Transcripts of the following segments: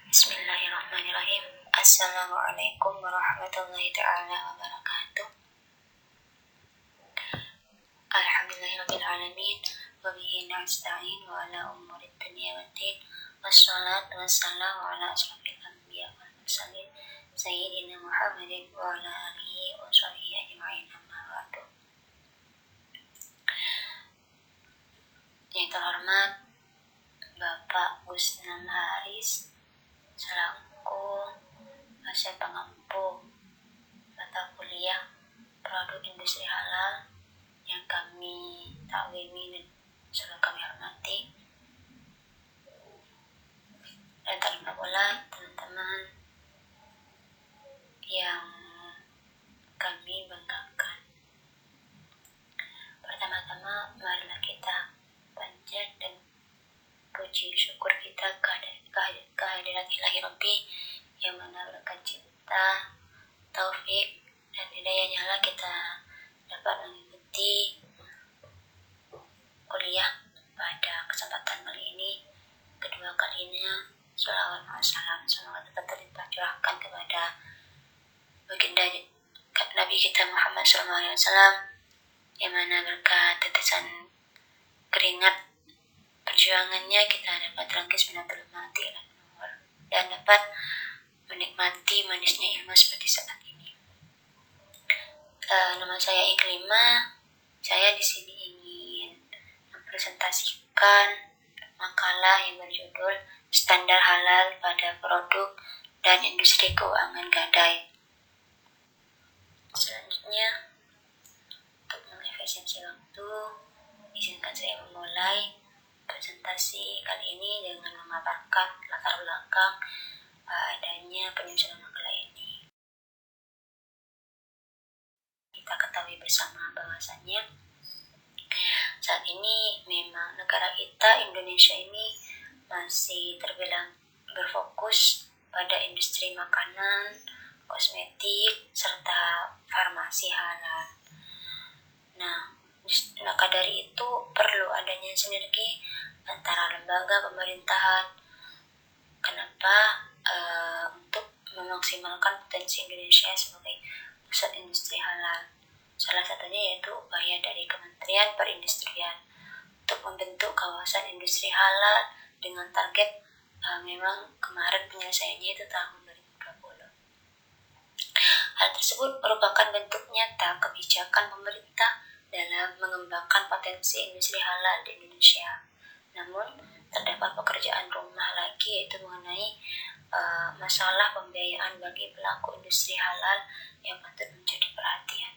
Bismillahirrahmanirrahim. Assalamualaikum warahmatullahi ta'ala wabarakatuh. Alhamdulillahirrabbilalamin. Wabihi nasta'in wa ala umurid dunia waddin. Wassalatu wassalamu ala asrafil anbiya wal mursalin Sayyidina Muhammadin wa ala alihi wa sahbihi ajma'in, amma ba'du. Yang terhormat Bapak Gusnam Haris selaku dosen pengampu mata kuliah produk industri halal yang kami takwimi dan selalu kami hormati, dan terima pula teman-teman yang kami banggakan. Pertama-tama marilah kita panjat dan puji syukur kita kehadirat Ilahi Rabbi yang mana berkat cinta, taufik, dan hidayahnya lah kita dapat mengikuti kuliah pada kesempatan kali ini, kedua kalinya. Shalawat wa salam semoga tetap terlimpah curahkan kepada baginda Nabi kita Muhammad SAW, yang mana berkat tetesan keringat perjuangannya kita dapat terangkis menabur mati dan dapat menikmati manisnya ilmu seperti saat ini. Nama saya Iklima. Saya di sini ingin mempresentasikan makalah yang berjudul Standar Halal pada Produk dan Industri Keuangan Gadai. Selanjutnya, untuk mengefisiensi waktu, izinkan saya memulai presentasi kali ini dengan memaparkan latar belakang adanya penyusunan makalah ini. Kita ketahui bersama bahwasannya saat ini memang negara kita Indonesia ini masih terbilang berfokus pada industri makanan, kosmetik, serta farmasi halal. Maka dari itu perlu adanya sinergi antara lembaga pemerintahan. Kenapa? Untuk memaksimalkan potensi Indonesia sebagai pusat industri halal. Salah satunya yaitu upaya dari Kementerian Perindustrian untuk membentuk kawasan industri halal dengan target memang kemarin penyelesaiannya itu tahun 2020. Hal tersebut merupakan bentuk nyata kebijakan pemerintah dalam mengembangkan potensi industri halal di Indonesia. Namun, terdapat pekerjaan rumah lagi, yaitu mengenai masalah pembiayaan bagi pelaku industri halal yang patut menjadi perhatian.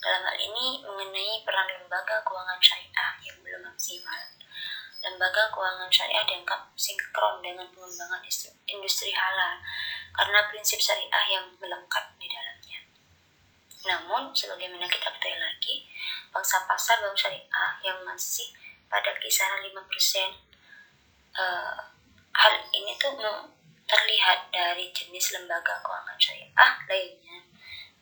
Dalam hal ini, mengenai peran lembaga keuangan syariah yang belum maksimal. Lembaga keuangan syariah dianggap sinkron dengan pengembangan industri halal karena prinsip syariah yang melekat di dalamnya. Namun, sebagaimana kita ketahui lagi, pangsa pasar bank syariah yang masih pada kisaran 5%. Hal ini tuh terlihat dari jenis lembaga keuangan syariah lainnya,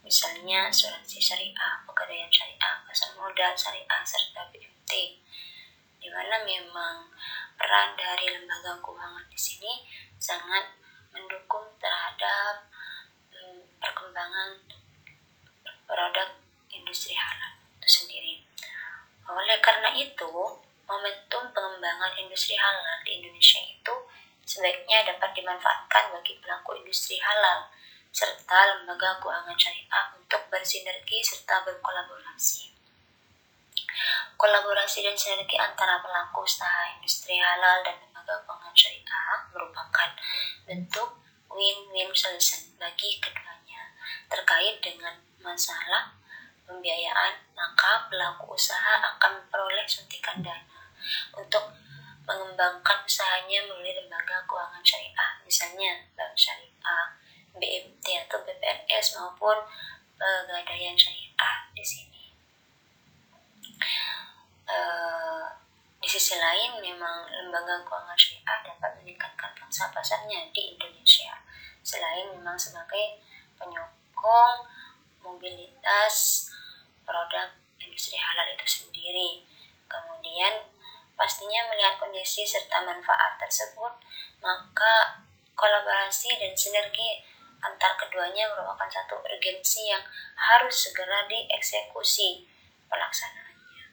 misalnya asuransi syariah, pegadaian syariah, pasar modal syariah, serta BMT, di mana memang peran dari lembaga keuangan di sini sangat mendukung terhadap perkembangan produk industri halal itu sendiri. Oleh karena itu, momentum pengembangan industri halal di Indonesia itu sebaiknya dapat dimanfaatkan bagi pelaku industri halal serta lembaga keuangan syariah untuk bersinergi serta berkolaborasi. Kolaborasi dan sinergi antara pelaku usaha industri halal dan lembaga keuangan syariah merupakan bentuk win-win solution bagi keduanya terkait dengan masalah pembiayaan. Maka pelaku usaha akan memperoleh suntikan dana untuk mengembangkan usahanya melalui lembaga keuangan syariah, misalnya bank syariah, BMT atau BPNS maupun pegadaian syariah di sini. Di sisi lain, memang lembaga keuangan syariah dapat meningkatkan pangsa pasarnya di Indonesia, selain memang sebagai penyokong mobilitas produk industri halal itu sendiri. Kemudian pastinya melihat kondisi serta manfaat tersebut, maka kolaborasi dan sinergi antar keduanya merupakan satu urgensi yang harus segera dieksekusi pelaksanaannya.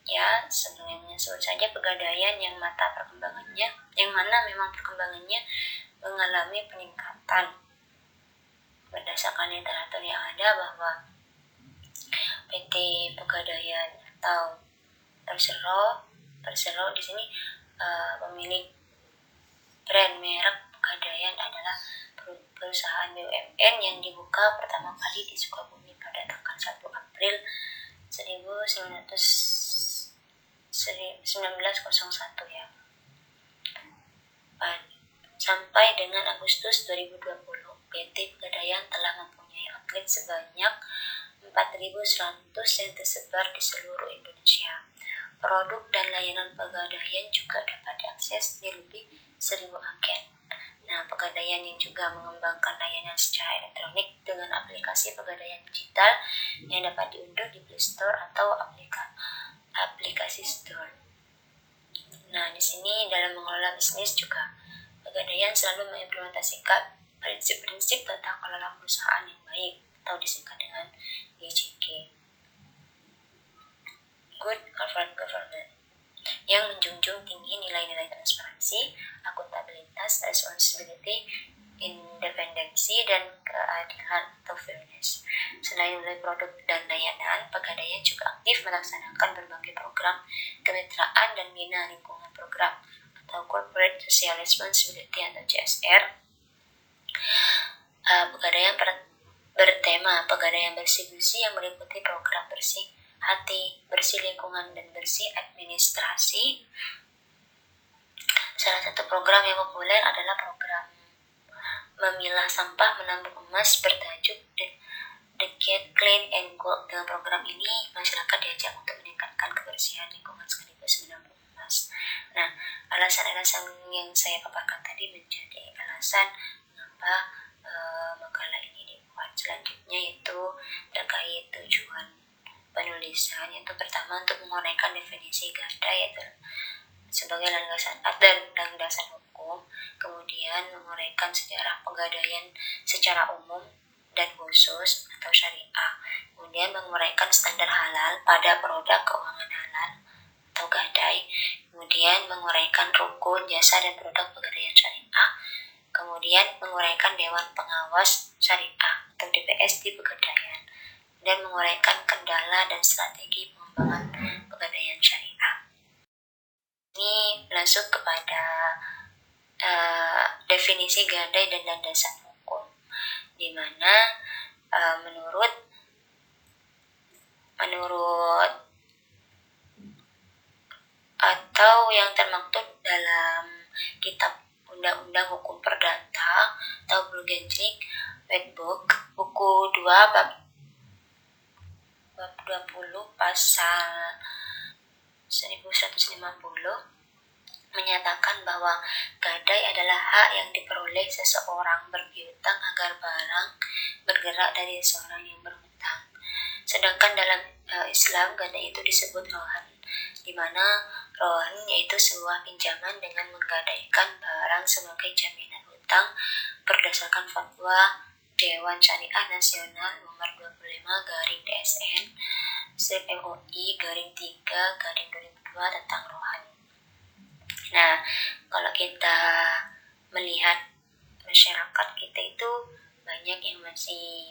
Ya, sebenarnya sebut saja pegadaian yang mana memang perkembangannya mengalami peningkatan. Berdasarkan literatur yang ada bahwa PT Pegadaian atau Persero di sini pemilik brand merek Pegadaian adalah perusahaan BUMN yang dibuka pertama kali di Sukabumi pada tanggal 1 April 1901 ya. Sampai dengan Agustus 2020, PT Pegadaian telah mempunyai outlet sebanyak 4.100 yang tersebar di seluruh Indonesia. Produk dan layanan Pegadaian juga dapat diakses di lebih 1.000 agen. Nah, Pegadaian yang juga mengembangkan layanan secara elektronik dengan aplikasi Pegadaian Digital yang dapat diunduh di Play Store atau aplikasi Store. Nah, di sini dalam mengelola bisnis juga Pegadaian selalu mengimplementasikan prinsip-prinsip tentang kelola perusahaan yang baik atau disingkat dengan GCG, Good Corporate Governance, yang menjunjung tinggi nilai-nilai transparansi, akuntabilitas, responsibility, independensi, dan keadilan atau fairness. Selain melalui produk dan layanan, Pegadaian juga aktif melaksanakan berbagai program kemitraan dan bina lingkungan program atau Corporate Social Responsibility atau CSR. Pegadaian bertema Pegadaian Bersih-Bersih yang meliputi program bersih hati, bersih lingkungan, dan bersih administrasi. Salah satu program yang populer adalah program memilah sampah menambah emas bertajuk Decade Clean and Gold. Dengan program ini, masyarakat diajak untuk meningkatkan kebersihan lingkungan sekaligus menambah emas. Nah, alasan-alasan yang saya paparkan tadi menjadi alasan mengapa makalah ini dibuat. Selanjutnya yaitu terkait tujuan penulisan, yaitu pertama untuk menguraikan definisi gadai yaitu sebagai landasan dan landasan hukum, kemudian menguraikan sejarah pegadaian secara umum dan khusus atau syariah, kemudian menguraikan standar halal pada produk keuangan halal atau gadai, kemudian menguraikan rukun jasa dan produk pegadaian syariah, kemudian menguraikan Dewan Pengawas Syariah atau DPS di Pegadaian, dan menguraikan kendala dan strategi pengembangan pegadaian syariah. Ini masuk kepada definisi gadai dan landasan hukum, di mana menurut atau yang termaktub dalam kitab Undang-Undang Hukum Perdata atau Bluegenschik Wetboek buku 2 bab 20 pasal 1150 menyatakan bahwa gadai adalah hak yang diperoleh seseorang berpiutang agar barang bergerak dari seorang yang berhutang. Sedangkan dalam Islam, gadai itu disebut rohan, di mana rohan yaitu sebuah pinjaman dengan menggadaikan barang sebagai jaminan hutang berdasarkan fatwa Dewan Syariah Nasional nomor 25/DSN MUI/3/2002 tentang rohan. Nah, kalau kita melihat masyarakat kita itu banyak yang masih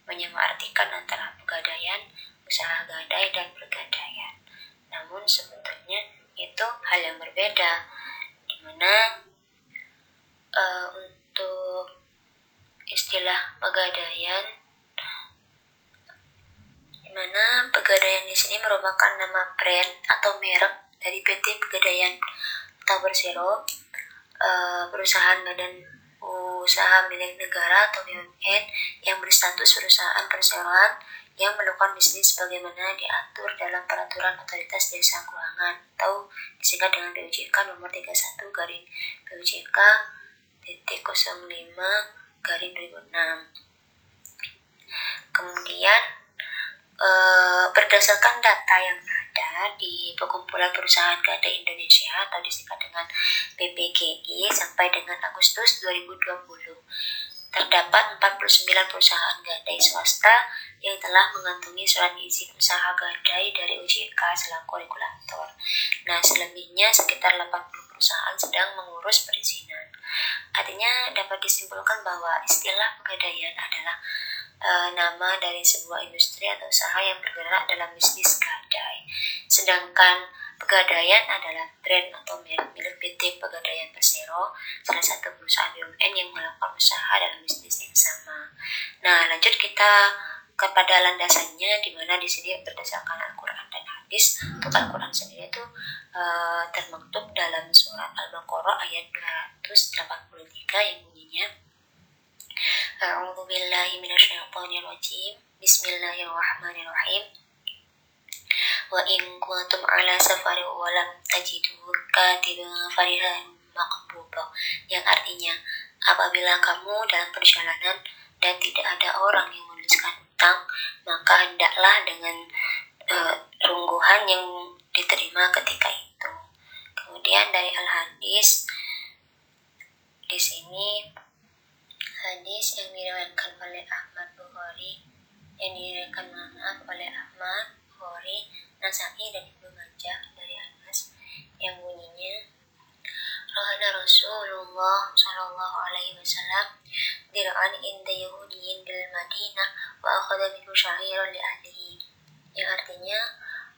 menyamaratikan antara pegadaian, usaha gadai, dan pergadaian. Namun sebetulnya itu hal yang berbeda, di mana untuk istilah pegadaian, di mana pegadaian di sini merupakan nama brand atau merek dari PT Pegadaian atau Persero, perusahaan badan usaha milik negara atau BUMN yang berstatus perusahaan perseroan yang melakukan bisnis sebagaimana diatur dalam peraturan otoritas jasa keuangan atau disingkat dengan PUJK nomor 31/PUJK.05/2006. Kemudian berdasarkan data yang ada di Perkumpulan Perusahaan Gadai Indonesia atau disingkat dengan PPGI sampai dengan Agustus 2020. Terdapat 49 perusahaan gadai swasta yang telah mengantongi surat izin usaha gadai dari OJK selaku regulator. Nah, selebihnya sekitar 80 perusahaan sedang mengurus perizinan. Artinya dapat disimpulkan bahwa istilah pegadaian adalah nama dari sebuah industri atau usaha yang bergerak dalam bisnis gadai. Sedangkan Pegadaian adalah brand atau merek milik PT Pegadaian Persero, salah satu perusahaan BUMN yang melakukan usaha dalam bisnis yang sama. Nah, lanjut kita kepada landasannya, di mana di sini berdasarkan Al-Quran dan hadis. Untuk Al-Quran sendiri itu termaktub dalam surat Al-Baqarah ayat 283 yang bunyinya A'udzubillahi minasyaitonirrajim. Bismillahirrahmanirrahim. Wa in kuntum ala safarin wa lam tajidu katiban farihan maqbudah, yang artinya apabila kamu dalam perjalanan dan tidak ada orang yang menuliskan utang, maka hendaklah dengan rungguhan yang diterima ketika itu. Kemudian dari Al-Hadis, di sini hadis yang diriwayatkan oleh Ahmad Bukhari, oleh Ahmad Bukhari, Nasai dan Ibnu Majah dari Anas yang bunyinya Rahana Rasulullah sallallahu alaihi wasallam dir'an inda Yahudiyin bil Madinah wa akhadha minhu sya'iran li ahlihi, yang artinya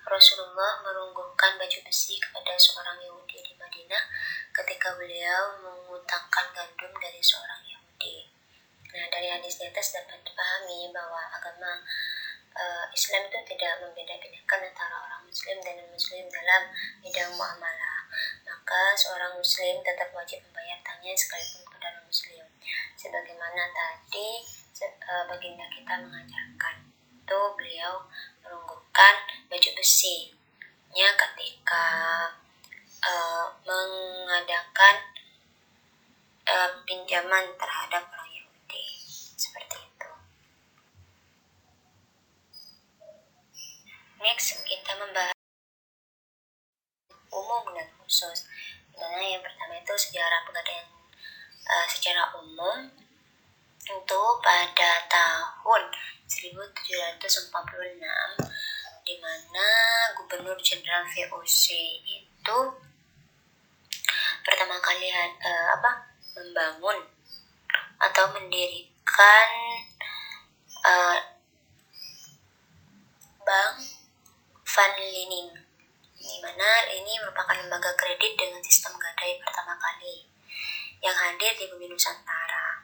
Rasulullah merungguhkan baju besi kepada seorang Yahudi di Madinah ketika beliau mengutangkan gandum dari seorang Yahudi. Nah, dari hadis di atas dapat dipahami bahwa agama Islam itu tidak membeda-bedakan antara orang Muslim dan non-Muslim dalam bidang muamalah. Maka seorang Muslim tetap wajib membayar tangnya sekalipun kepada non-Muslim. Sebagaimana tadi baginda kita mengajarkan, itu beliau merungguhkan baju besinya ketika mengadakan pinjaman terhadap orang Yahudi. Seperti itu. Next, kita membahas umum dan khusus. Nah, yang pertama itu sejarah pegadaian secara umum. Untuk pada tahun 1746, di mana Gubernur Jenderal VOC itu pertama kali membangun atau mendirikan Bank Van Liening, di mana ini merupakan lembaga kredit dengan sistem gadai pertama kali yang hadir di bumi Nusantara.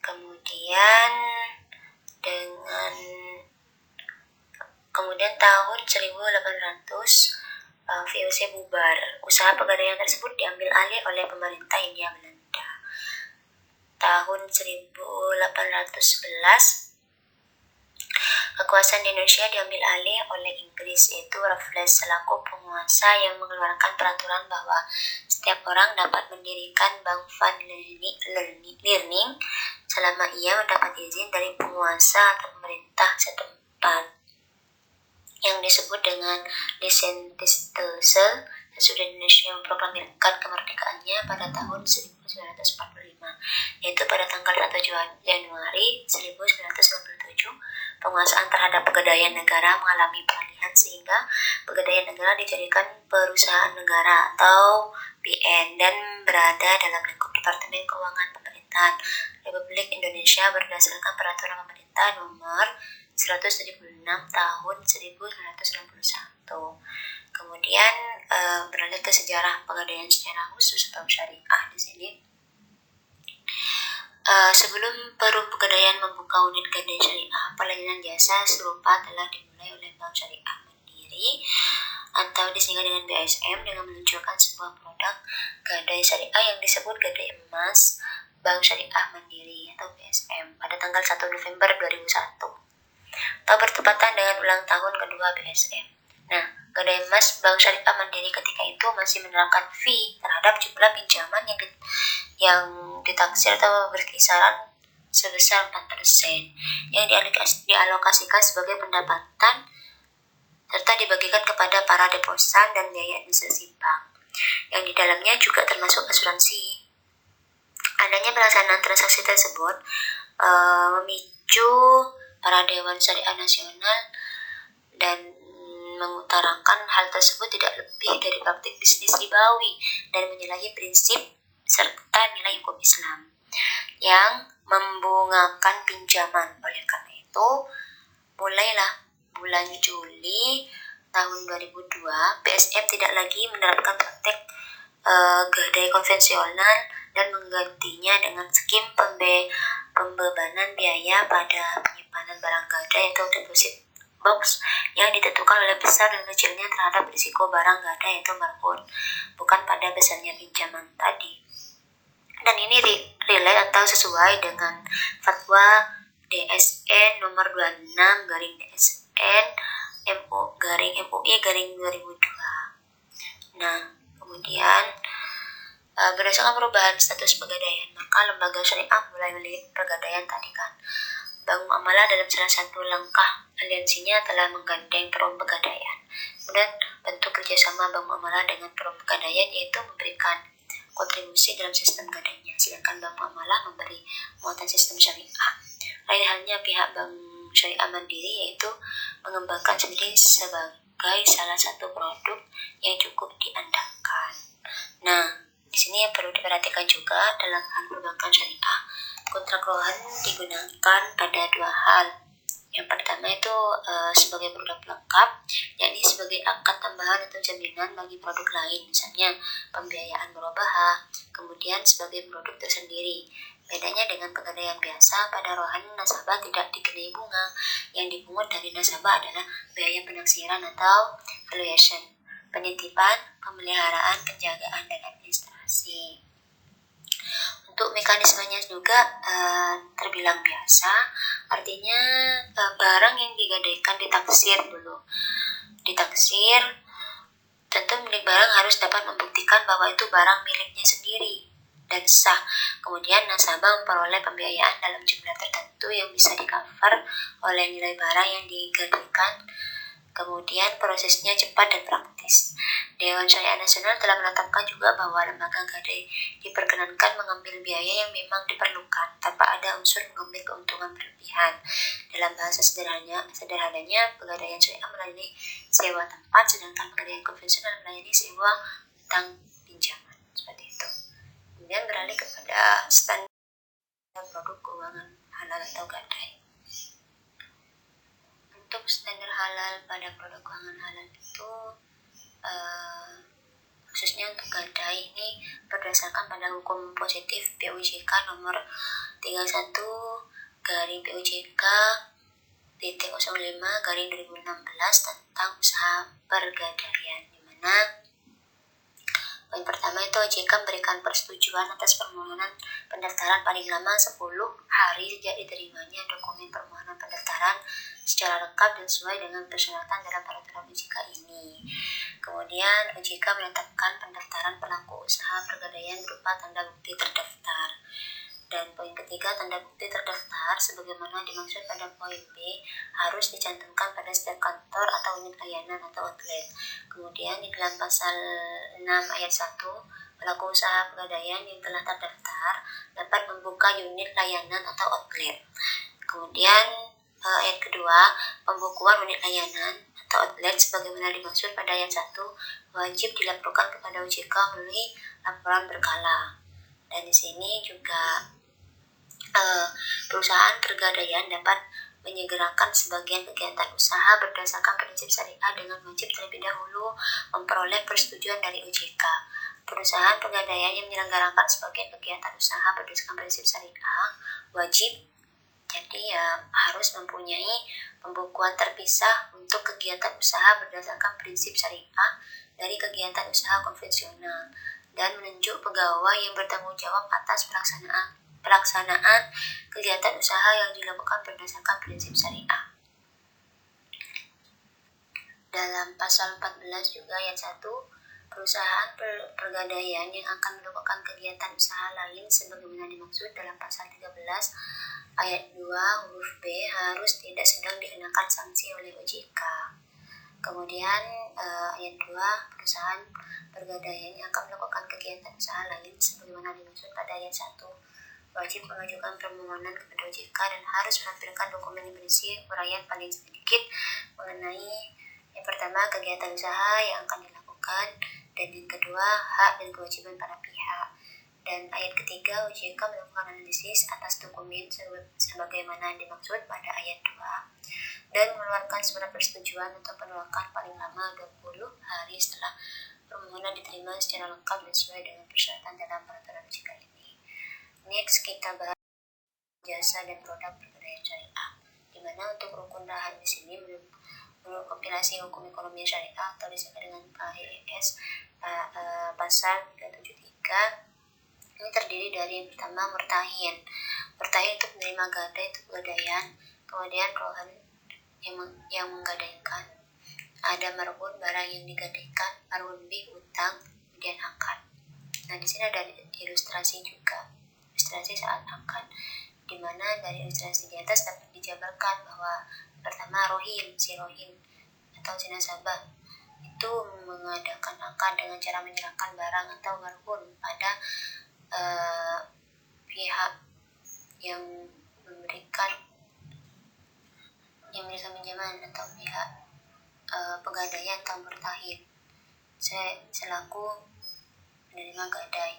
Kemudian tahun 1800 VOC bubar. Usaha pegadaian tersebut diambil alih oleh pemerintah Hindia Belanda. Tahun 1811 kekuasaan di Indonesia diambil alih oleh Inggris, yaitu Raffles selaku penguasa yang mengeluarkan peraturan bahwa setiap orang dapat mendirikan Bank Van Liening selama ia mendapat izin dari penguasa atau pemerintah setempat, yang disebut dengan Lisensiatuse. Sesudah Indonesia memproklamirkan kemerdekaannya pada tahun 1945, yaitu pada tanggal 1 Januari 1997, penguasaan terhadap pegadaian negara mengalami peralihan sehingga pegadaian negara dijadikan perusahaan negara atau PN dan berada dalam lingkup Departemen Keuangan Pemerintahan Republik Indonesia berdasarkan Peraturan Pemerintah Nomor 176 Tahun 1961. Kemudian beralih ke sejarah pegadaian secara khusus atau syariah di sini. Sebelum Perum Pegadaian membuka unit gadai syariah, pelayanan jasa serupa telah dimulai oleh Bank Syariah Mandiri atau disingkat dengan BSM dengan meluncurkan sebuah produk gadai syariah yang disebut Gadai Emas Bank Syariah Mandiri atau BSM pada tanggal 1 November 2001 atau bertepatan dengan ulang tahun kedua BSM. Nah, Gadai Emas Bank Syariah Mandiri ketika itu masih menerapkan fee terhadap jumlah pinjaman yang ditaksir atau berkisaran sebesar 4% yang dialokasikan sebagai pendapatan serta dibagikan kepada para deposan dan biaya administrasi bank, yang di dalamnya juga termasuk asuransi. Adanya pelaksanaan transaksi tersebut memicu para Dewan Syariah Nasional dan mengutarakan hal tersebut tidak lebih dari praktik bisnis ribawi dan menyalahi prinsip serta nilai hukum Islam yang membungakan pinjaman. Oleh karena itu, mulailah bulan Juli tahun 2002, PSM tidak lagi menerapkan praktek gadai konvensional dan menggantinya dengan skim pembebanan biaya pada penyimpanan barang gadai atau deposit box yang ditentukan oleh besar dan kecilnya terhadap risiko barang gadai atau markun, bukan pada besarnya pinjaman tadi. Dan ini relate atau sesuai dengan fatwa DSN nomor 26 garing DSN MUI garing 2002. Nah, kemudian berdasarkan perubahan status pegadaian, maka lembaga syariah mulai melihat pegadaian tadi kan. Bank Muamalah dalam salah satu langkah aliansinya telah menggandeng Perum Pegadaian. Kemudian bentuk kerjasama Bank Muamalah dengan Perum Pegadaian yaitu memberikan kontribusi dalam sistem gadainya, sedangkan Bank Muamalah memberi muatan sistem syariah. Lain halnya pihak Bank Syariah Mandiri yaitu mengembangkan sendiri sebagai salah satu produk yang cukup diandalkan. Nah, di sini yang perlu diperhatikan juga dalam hal perbankan syariah, kontrak rohan digunakan pada dua hal. Yang pertama itu sebagai produk pelengkap, yakni sebagai akad tambahan atau jaminan bagi produk lain, misalnya pembiayaan murabahah, kemudian sebagai produk tersendiri. Bedanya dengan pegadaian biasa, pada rohan nasabah tidak dikenai bunga. Yang dipungut dari nasabah adalah biaya penaksiran atau valuation, penitipan, pemeliharaan, penjagaan, dan administrasi. Untuk mekanismenya juga terbilang biasa, artinya barang yang digadaikan ditaksir dulu. Ditaksir, tentu milik barang harus dapat membuktikan bahwa itu barang miliknya sendiri dan sah. Kemudian nasabah memperoleh pembiayaan dalam jumlah tertentu yang bisa di-cover oleh nilai barang yang digadaikan. Kemudian prosesnya cepat dan praktis. Dewan Syariah Nasional telah menetapkan juga bahwa lembaga gadai diperkenankan mengambil biaya yang memang diperlukan tanpa ada unsur mengambil keuntungan berlebihan. Dalam bahasa sederhananya, pegadaian syariah melayani sewa tempat, sedangkan pegadaian konvensional melayani sewa utang pinjaman. Seperti itu. Kemudian beralih kepada standar produk keuangan halal atau gadai. Untuk standar halal pada produk keuangan halal itu khususnya untuk gadai ini berdasarkan pada hukum positif PUJK nomor 31 garing PUJK /05 garing 2016 tentang usaha pergadaian, di mana poin pertama itu OJK memberikan persetujuan atas permohonan pendaftaran paling lama 10 hari sejak diterimanya dokumen permohonan pendaftaran secara lengkap dan sesuai dengan persyaratan dalam peraturan OJK ini. Kemudian OJK menetapkan pendaftaran pelaku usaha pergadaian berupa tanda bukti terdaftar. Dan poin ketiga, tanda bukti terdaftar sebagaimana dimaksud pada poin B harus dicantumkan pada setiap kantor atau unit layanan atau outlet. Kemudian di dalam pasal 6 ayat 1, pelaku usaha pegadaian yang telah terdaftar dapat membuka unit layanan atau outlet. Kemudian ayat kedua, pembukuan unit layanan atau outlet sebagaimana dimaksud pada ayat 1 wajib dilaporkan kepada OJK melalui laporan berkala. Dan di sini juga perusahaan pergadaian dapat menyegerakan sebagian kegiatan usaha berdasarkan prinsip syariah dengan wajib terlebih dahulu memperoleh persetujuan dari OJK. Perusahaan pegadaian yang menyelenggarakan sebagian kegiatan usaha berdasarkan prinsip syariah wajib harus mempunyai pembukuan terpisah untuk kegiatan usaha berdasarkan prinsip syariah dari kegiatan usaha konvensional dan menunjuk pegawai yang bertanggung jawab atas pelaksanaan kegiatan usaha yang dilakukan berdasarkan prinsip syariah. Dalam pasal 14 juga ayat 1, perusahaan pergadaian yang akan melakukan kegiatan usaha lain sebagaimana dimaksud dalam pasal 13 ayat 2 huruf B harus tidak sedang dikenakan sanksi oleh OJK. Kemudian ayat 2, perusahaan bergadaian yang akan melakukan kegiatan usaha lain sebagaimana dimaksud pada ayat 1 wajib mengajukan permohonan kepada OJK dan harus menampilkan dokumen yang berisi uraian paling sedikit mengenai yang pertama kegiatan usaha yang akan dilakukan, dan yang kedua hak dan kewajiban para pihak. Dan ayat ketiga, OJK melakukan analisis atas dokumen sebagaimana dimaksud pada ayat 2 dan mengeluarkan surat persetujuan atau penolakan paling lama 20 hari setelah permohonan diterima secara lengkap dan sesuai dengan persyaratan dalam peraturan OJK ini. Next, kita bahas jasa dan produk pergadaian syariah, di mana untuk rukun dahan di sini menurut kompilasi hukum ekonomi syariah atau disebut dengan KHES pasal 373, ini terdiri dari yang pertama murtahin. Murtahin itu penerima gadai untuk pegadaian, kemudian rohan yang menggadaikan, ada marhun barang yang digadaikan, marhun bi utang, kemudian akad. Nah di sini ada ilustrasi juga, ilustrasi saat akad, di mana dari ilustrasi di atas dapat dijabarkan bahwa pertama si rohin atau si nasabah itu mengadakan akad dengan cara menyerahkan barang atau marhun pada pihak yang memberikan pinjaman atau pihak pegadaian atau murtahin selaku menerima gadai.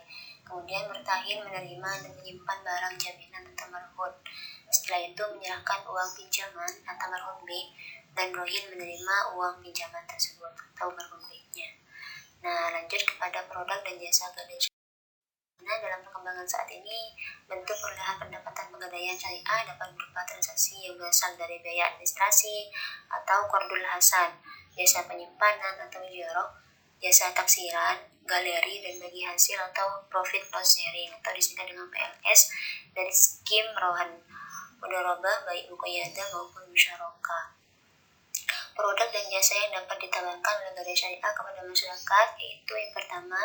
Kemudian murtahin menerima dan menyimpan barang jaminan atau marhun. Setelah itu menyerahkan uang pinjaman atau marhun B, dan rohin menerima uang pinjaman tersebut atau marhun B-nya. Nah, lanjut kepada produk dan jasa gadai. Nah, dalam perkembangan saat ini, bentuk perolehan pendapatan pegadaian syariah dapat berupa transaksi yang berasal dari biaya administrasi atau qardul hasan, jasa penyimpanan atau ijarah, jasa taksiran, galeri, dan bagi hasil atau profit loss sharing atau disingkat dengan PLS dari skim rohan mudharabah baik muqayyadah maupun musyarakah. Produk dan jasa yang dapat ditawarkan oleh gadai syariah kepada masyarakat yaitu yang pertama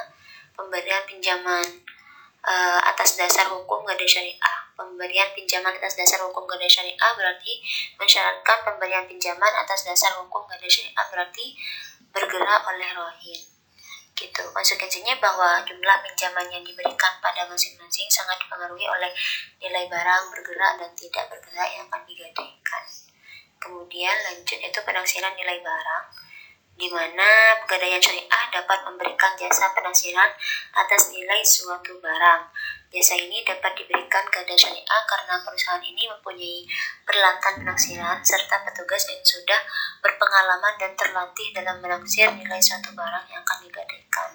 pemberian pinjaman atas dasar hukum gadai syariah. Pemberian pinjaman atas dasar hukum gadai syariah berarti mensyaratkan pemberian pinjaman atas dasar hukum gadai syariah berarti bergerak oleh rohin. Gitu. Konsekuensinya bahwa jumlah pinjaman yang diberikan pada masing-masing sangat dipengaruhi oleh nilai barang bergerak dan tidak bergerak yang akan digadaikan. Kemudian lanjut itu penaksiran nilai barang, di mana pegadaian syariah dapat memberikan jasa penaksiran atas nilai suatu barang. Jasa ini dapat diberikan gadai syariah karena perusahaan ini mempunyai peralatan penaksiran serta petugas yang sudah berpengalaman dan terlatih dalam menaksir nilai suatu barang yang akan digadaikan.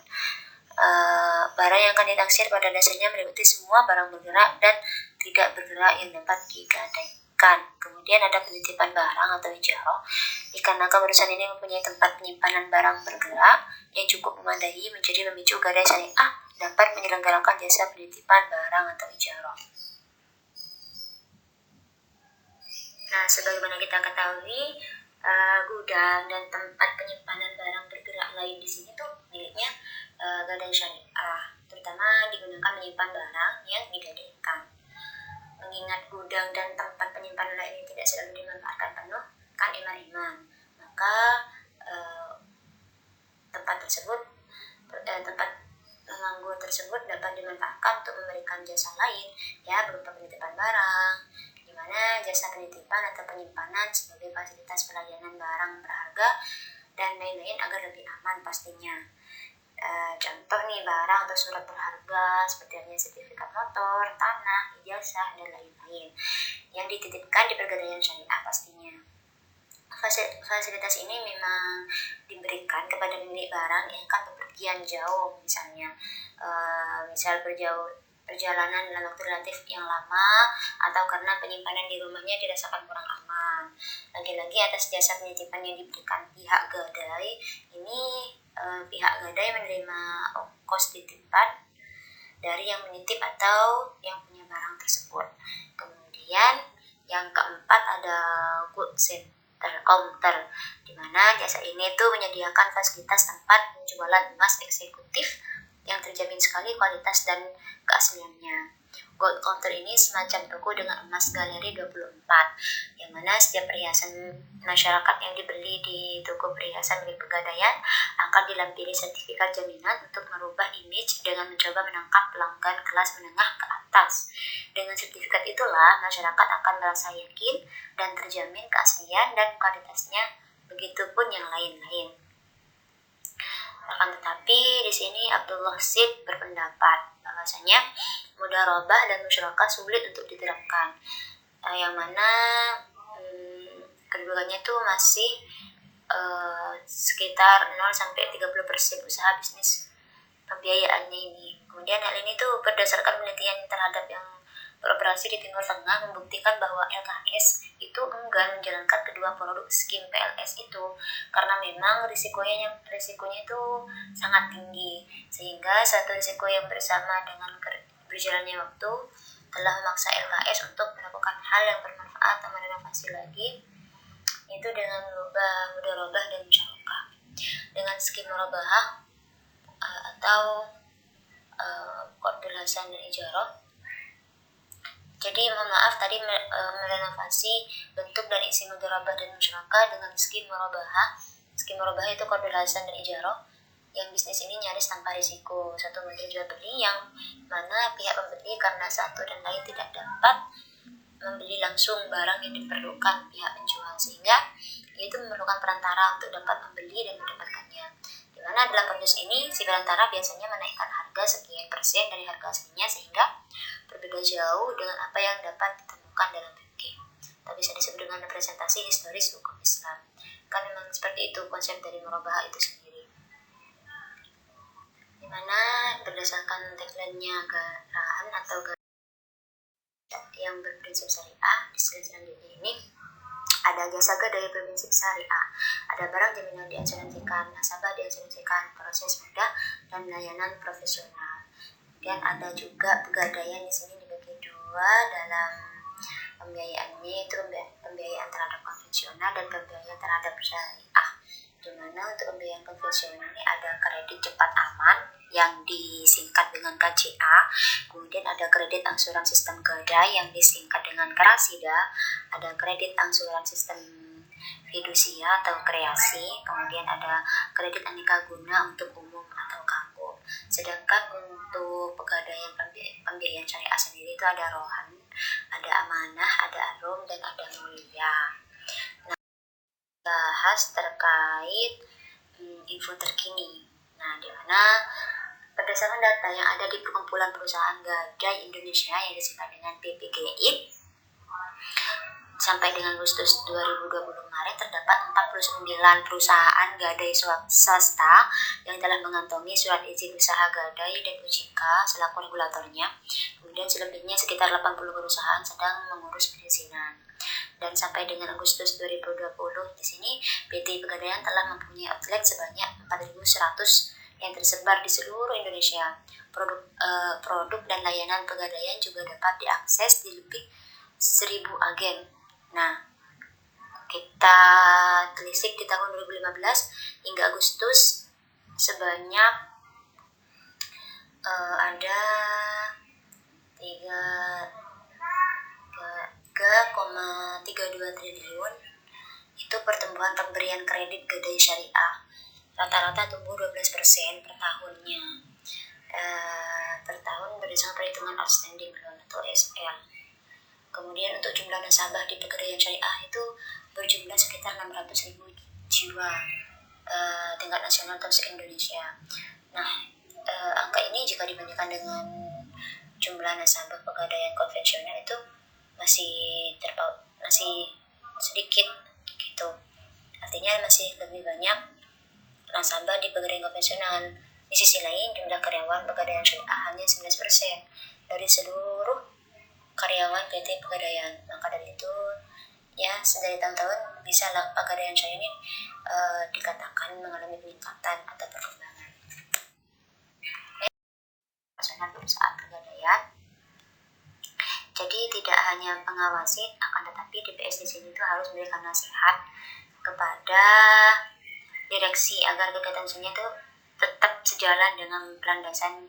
Barang yang akan ditaksir pada dasarnya meliputi semua barang bergerak dan tidak bergerak yang dapat digadaikan. Kemudian ada penitipan barang atau ijarah, dikarenakan perusahaan ini mempunyai tempat penyimpanan barang bergerak yang cukup memadai menjadi pemicu gadai syariah dapat menyelenggarakan jasa penitipan barang atau ijarah. Nah, sebagaimana kita ketahui, gudang dan tempat penyimpanan barang bergerak lain di sini tuh miliknya gadai syariah, terutama digunakan menyimpan barang yang digadaikan. Mengingat gudang dan tempat penyimpanan lain ini tidak selalu dimanfaatkan penuh, kan iman-iman, maka tempat penganggur tersebut dapat dimanfaatkan untuk memberikan jasa lain, ya berupa penitipan barang, di mana jasa penitipan atau penyimpanan sebagai fasilitas pelayanan barang berharga dan lain-lain agar lebih aman pastinya. Contoh nih barang atau surat berharga seperti halnya sertifikat motor, tanah, ijazah, dan lain-lain yang dititipkan di pergadaian syariah pastinya. Fasilitas ini memang diberikan kepada pemilik barang yang akan bepergian jauh, misalnya misal perjalanan dalam waktu relatif yang lama atau karena penyimpanan di rumahnya dirasakan kurang aman. Lagi-lagi atas jasa penitipan yang diberikan pihak gadai ini, pihak gadai menerima ongkos titipan dari yang menitip atau yang punya barang tersebut. Kemudian yang keempat ada goods counter, di mana jasa ini tuh menyediakan fasilitas tempat penjualan emas eksekutif yang terjamin sekali kualitas dan keasliannya. Gold Counter ini semacam toko dengan emas galeri 24, yang mana setiap perhiasan masyarakat yang dibeli di toko perhiasan milik Pegadaian akan dilampiri sertifikat jaminan untuk merubah image dengan mencoba menangkap pelanggan kelas menengah ke atas. Dengan sertifikat itulah masyarakat akan merasa yakin dan terjamin keaslian dan kualitasnya, begitupun yang lain-lain. Akan tetapi di sini Abdullah Sid berpendapat bahwasanya mudharabah dan musyarakah sulit untuk diterapkan, yang mana keduanya tuh masih sekitar 0-30% usaha bisnis pembiayaannya ini. Kemudian hal ini tuh berdasarkan penelitian terhadap yang beroperasi di Timur Tengah membuktikan bahwa LKS itu enggan menjalankan kedua produk skim PLS itu karena memang risikonya itu sangat tinggi, sehingga satu risiko yang bersama dengan berjalannya waktu telah memaksa LKS untuk melakukan hal yang bermanfaat dan berinovasi lagi, yaitu dengan mengubah mudharabah dan musyarakah dengan skim murabahah atau qardul hasan dan ijarah. Jadi mohon maaf tadi merenovasi bentuk dan isi mudharabah dan musyarakah dengan skim murabahah. Skim murabahah itu qardul hasan dan ijarah, yang bisnis ini nyaris tanpa risiko, satu menteri jual beli, yang mana pihak pembeli karena satu dan lain tidak dapat membeli langsung barang yang diperlukan pihak penjual, sehingga itu memerlukan perantara untuk dapat membeli dan mendapatkannya. Di mana dalam proses ini si perantara biasanya menaikkan harga sekian persen dari harga aslinya, sehingga berbeda jauh dengan apa yang dapat ditemukan dalam fikih. Tak bisa disebut dengan representasi historis hukum Islam. Kan memang seperti itu konsep dari murabahah itu sendiri, dimana berdasarkan tagline-nya Garahan atau yang berprinsip syariah. Di slide selanjutnya ini ada jasa gadai berprinsip syariah, ada barang jaminan diasuransikan, nasabah diasuransikan, proses mudah dan layanan profesional. Kemudian ada juga Pegadaian, di sini dibagi dua dalam pembiayaannya, itu pembiayaan terhadap konvensional dan pembiayaan terhadap syariah. Dimana untuk pembiayaan konvensional ini ada kredit cepat aman yang disingkat dengan KCA, kemudian ada kredit angsuran sistem gadai yang disingkat dengan Krasida, ada kredit angsuran sistem fidusia atau kreasi, kemudian ada kredit aneka guna untuk umum atau kampung. Sedangkan untuk Pegadaian pembiayaan syariah sendiri itu ada Rohan, ada Amanah, ada Arum, dan ada Mulia. Nah, bahas terkait info terkini. Nah, di mana berdasarkan data yang ada di Perkumpulan Perusahaan Gadai Indonesia yang disingkat dengan PPGI, sampai dengan Agustus 2020 kemarin terdapat 49 perusahaan gadai swasta yang telah mengantongi surat izin usaha gadai dan OJK selaku regulatornya. Kemudian selebihnya sekitar 80 perusahaan sedang mengurus perizinan. Dan sampai dengan Agustus 2020 di sini PT Pegadaian telah mempunyai outlet sebanyak 4.100 yang tersebar di seluruh Indonesia. Produk dan layanan Pegadaian juga dapat diakses di lebih 1.000 agen. Nah, kita telisik di tahun 2015 hingga Agustus sebanyak ada 3,32 triliun itu pertumbuhan pemberian kredit gadai syariah. Rata-rata tumbuh 12% per tahunnya. Per tahun berdasarkan perhitungan outstanding loan atau SL. Kemudian untuk jumlah nasabah di Pegadaian syariah itu berjumlah sekitar 600.000 jiwa tingkat nasional atau se-Indonesia. Nah, angka ini jika dibandingkan dengan jumlah nasabah Pegadaian konvensional itu masih sedikit gitu. Artinya masih lebih banyak nasabah di Pegadaian konvensional. Di sisi lain, jumlah karyawan Pegadaian syariah hanya 11% dari seluruh karyawan PT Pegadaian. Maka dari itu, ya dari tahun-tahun bisa lah Pegadaian syariah ini dikatakan mengalami peningkatan atau perkembangan. Personal perusahaan Pegadaian. Jadi tidak hanya pengawasin, akan tetapi DPS di sini tuh harus memberikan nasihat kepada direksi agar kegiatannya tuh tetap sejalan dengan landasan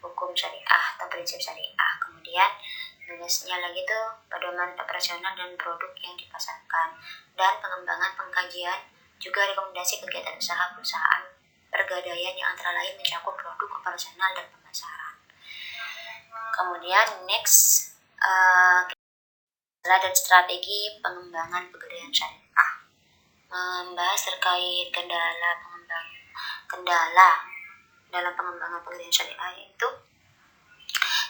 hukum syariah atau prinsip syariah. Kemudian Kemudian tugasnya lagi tuh pedoman operasional dan produk yang dipasarkan, dan pengembangan pengkajian, juga rekomendasi kegiatan usaha perusahaan pergadaian yang antara lain mencakup produk operasional dan pemasaran. Kemudian next dan strategi pengembangan pegadaian syariah, membahas terkait kendala dalam pengembangan pegadaian syariah, yaitu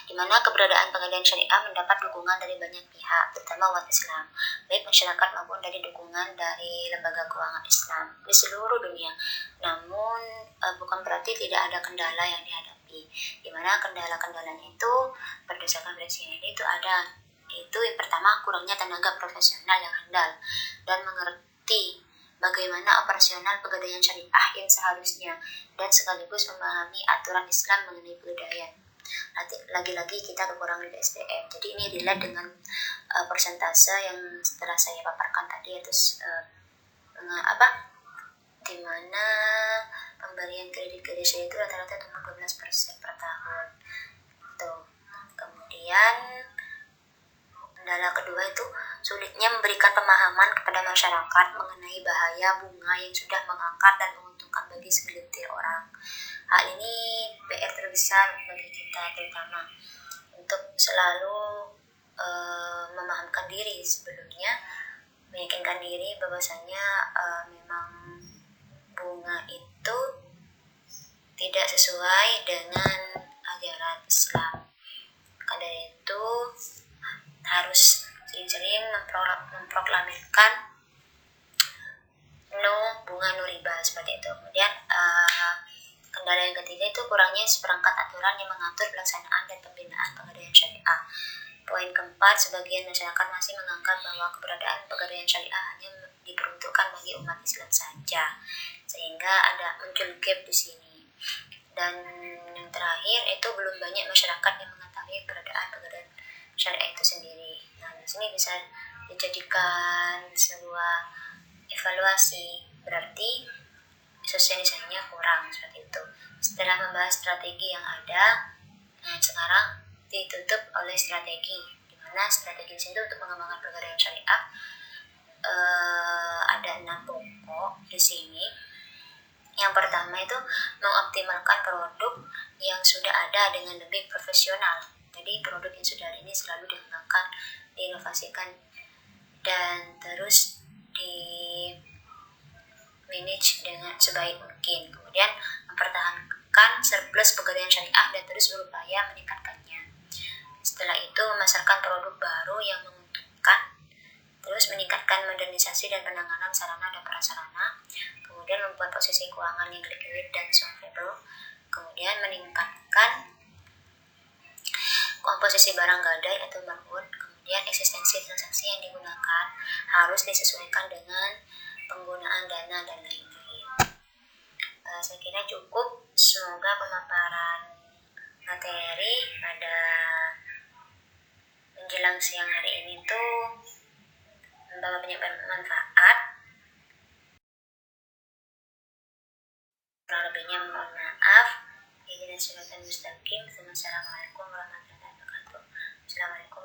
di mana keberadaan pegadaian syariah mendapat dukungan dari banyak pihak, terutama umat Islam, baik masyarakat maupun dari dukungan dari lembaga keuangan Islam di seluruh dunia. Namun bukan berarti tidak ada kendala yang dihadapi, di mana kendala-kendalanya itu berdasarkan prediksi ini itu ada, yaitu yang pertama, kurangnya tenaga profesional yang handal dan mengerti bagaimana operasional pegadaian syariah yang seharusnya, dan sekaligus memahami aturan Islam mengenai pegadaian. Lagi-lagi kita kekurangan di SDM. Jadi ini relate dengan persentase yang setelah saya paparkan tadi, yaitu di mana pemberian kredit saya itu rata-rata cuma 12% per tahun. Tuh. Kemudian kendala kedua itu sulitnya memberikan pemahaman kepada masyarakat mengenai bahaya bunga yang sudah mengakar dan menguntungkan bagi segelintir orang. Hal ini PR terbesar bagi kita, terutama untuk selalu memahamkan diri sebelumnya, meyakinkan diri bahwasanya memang bunga itu tidak sesuai dengan ajaran Islam. Karena itu harus sering-sering memproklamirkan bunga no riba, seperti itu. Kemudian kendala yang ketiga itu kurangnya seperangkat aturan yang mengatur pelaksanaan dan pembinaan pegadaian syariah. Poin keempat, sebagian masyarakat masih menganggap bahwa keberadaan pegadaian syariah hanya diperuntukkan bagi umat Islam saja, sehingga ada muncul gap di sini. Dan yang terakhir itu belum banyak masyarakat yang mengetahui keberadaan pegadaian syariah itu sendiri. Nah, di sini bisa dijadikan sebuah evaluasi, berarti sosialisasinya kurang, seperti itu. Setelah membahas strategi yang ada, sekarang ditutup oleh strategi, di mana strategi di sini untuk pengembangan pegadaian syariah ada 6 pokok di sini. Yang pertama itu mengoptimalkan produk yang sudah ada dengan lebih profesional. Jadi produk yang sudah ada ini selalu dikembangkan, diinovasikan, dan terus di manage dengan sebaik mungkin. Kemudian mempertahankan surplus pegadaian syariah dan terus berupaya meningkatkannya. Setelah itu memasarkan produk baru yang menguntungkan, terus meningkatkan modernisasi dan penanganan sarana dan prasarana, kemudian membuat posisi keuangan yang liquid dan solvable, kemudian meningkatkan komposisi barang gadai atau bangun, kemudian eksistensi transaksi yang digunakan harus disesuaikan dengan penggunaan dana dan lain-lain. Saya kira cukup. Semoga pemaparan materi pada menjelang siang hari ini tuh membawa banyak manfaat. Kurang lebihnya mohon maaf. Ihdinas siratal mustaqim. Wassalamualaikum warahmatullahi wabarakatuh. Assalamualaikum.